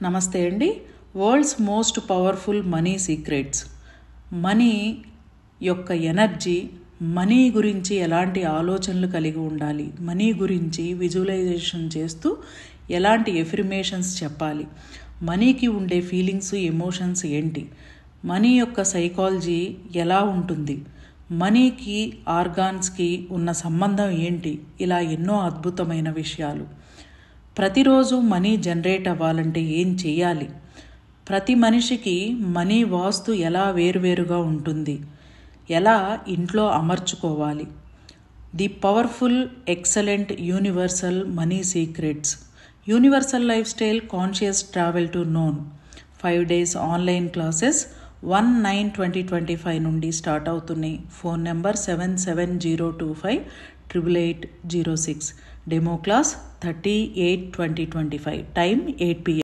నమస్తే అండి. World's most powerful money secrets. Money యొక్క ఎనర్జీ, మనీ గురించి ఎలాంటి ఆలోచనలు కలిగి ఉండాలి, మనీ గురించి విజువలైజేషన్ చేస్తూ ఎలాంటి ఎఫర్మేషన్స్ చెప్పాలి, మనీకి ఉండే ఫీలింగ్స్, ఎమోషన్స్ ఏంటి, మనీ యొక్క సైకాలజీ ఎలా ఉంటుంది, మనీకి ఆర్గాన్స్కి ఉన్న సంబంధం ఏంటి, ఇలా ఎన్నో అద్భుతమైన విషయాలు. ప్రతిరోజు మనీ జనరేట్ అవ్వాలంటే ఏం చేయాలి, ప్రతి మనిషికి మనీ వాస్తు ఎలా వేరువేరుగా ఉంటుంది, ఎలా ఇంట్లో అమర్చుకోవాలి, the powerful excellent universal money secrets, universal life style conscious travel to known 5 days online classes 1/9/2025 నుండి స్టార్ట్ అవుతున్నాయి. Phone number 7702588806. Demo class 30/8/2025. Time 8 PM.